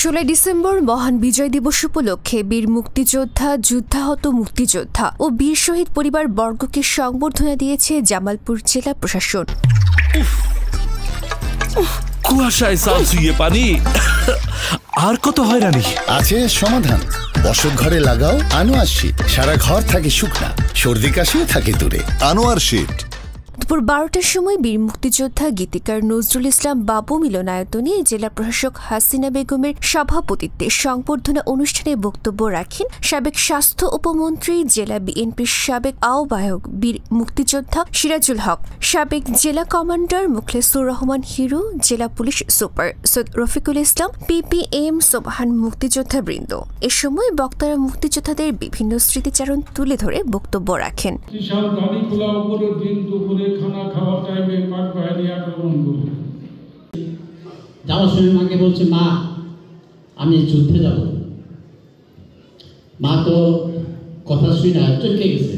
16 December মহান বিজয় দিবস উপলক্ষে বীর মুক্তিযোদ্ধা, যুদ্ধাহত মুক্তিযোদ্ধা ও বীর শহীদ পরিবার বর্গকে সংবর্ধনা দিয়েছে জামালপুর জেলা প্রশাসন। কুয়াশায় সালসুইয়ে পানি আর কত হয়রানি আছে সমাধান। বসত ঘরে লাগাও আনোয়ার শীট, সারা ঘর থাকে শুকনা, সর্দি কাশিও থাকে দূরে। আনোয়ার শীট। দুপুর 12টার সময় বীর মুক্তিযোদ্ধা গীতিকার নজরুল ইসলাম বাবু মিলনায়তনে জেলা প্রশাসক হাসিনা বেগমের সভাপতিত্বে সংবর্ধনা অনুষ্ঠানে বক্তব্য রাখেন সাবেক স্বাস্থ্য উপমন্ত্রী, জেলা বিএনপির সাবেক আহ্বায়ক বীর মুক্তিযোদ্ধা সিরাজুল হক, সাবেক জেলা কমান্ডার মুখলেসুর রহমান হিরু, জেলা police super Syed Rafiqul Islam, PPM Sobhan মুক্তিযোদ্ধা বৃন্দ। এ সময় বক্তারা মুক্তিযোদ্ধাদের বিভিন্ন স্মৃতিচারণ তুলে ধরে বক্তব্য রাখেন। খানা খাওয়ার টাইমে পাক বাহিনী আক্রমণ করল। যাওয়ার সময় মাকে বলছে, মা আমি যুদ্ধে যাব। মা তো কথা শুনে না চমকে গেছে।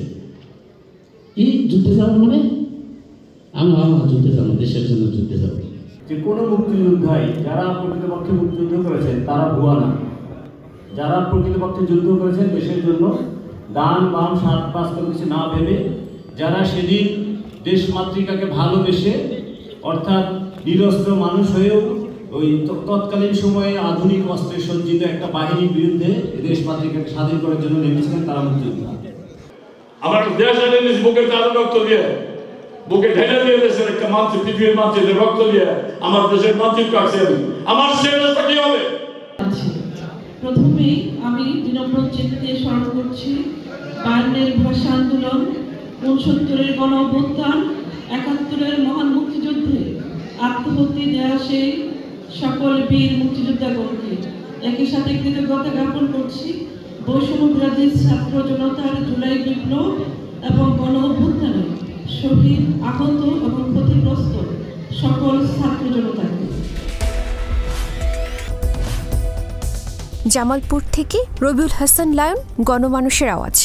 কি যুদ্ধে যাব মানে? আমার যুদ্ধে যাবো, দেশের জন্য যুদ্ধে যাব। যে কোনো মুক্তিযোদ্ধাই যারা প্রকৃতপক্ষে মুক্তিযুদ্ধ করেছেন তারা ভুয়া না। যারা প্রকৃতপক্ষে যুদ্ধ করেছেন দেশের জন্য, দান বাম সাত পাঁচ কিছু না ভেবে, যারা সেদিন দেশ মাতৃকাকে ভালোবেসে অর্থাৎ নিরস্ত্র মানুষ হয়েও ওই তৎকালীন সময়ে আধুনিক অস্ত্রে সজ্জিত একটা বাহিনীর বিরুদ্ধে দেশ মাতৃকাকে স্বাধীন করার জন্য নেমেছিলেন, তারা মুক্তিযোদ্ধা। আমার দেশ এনেছি বুকের তার রক্ত দিয়ে, বুকে ঢেলে দিয়ে দেশের একটা মাতৃ পৃথিবীর মাতৃতে রক্ত দিয়ে আমার দেশের মাতৃত্ব আছে। আমার শেষটা কি হবে? প্রথমেই আমি বিনম্র চিত্তে স্মরণ করছি 52-এর ভাষা আন্দোলন, 69-এর গণ অভ্যুত্থান, 71-এর মহান মুক্তিযুদ্ধে আত্মহত্যা দেওয়া সেই সকল বীর মুক্তিযোদ্ধাগণকে একই সাথে কৃতজ্ঞতা জ্ঞাপন করছি বৈষম্য বিরোধী ছাত্র জনতার জুলাই বিপ্লব এবং গণ অভ্যুত্থানে শহীদ, আহত এবং ক্ষতিগ্রস্ত সকল ছাত্র জনতাকে। জামালপুর থেকে রবিউল হাসান লায়ন, গণমানুষের আওয়াজ।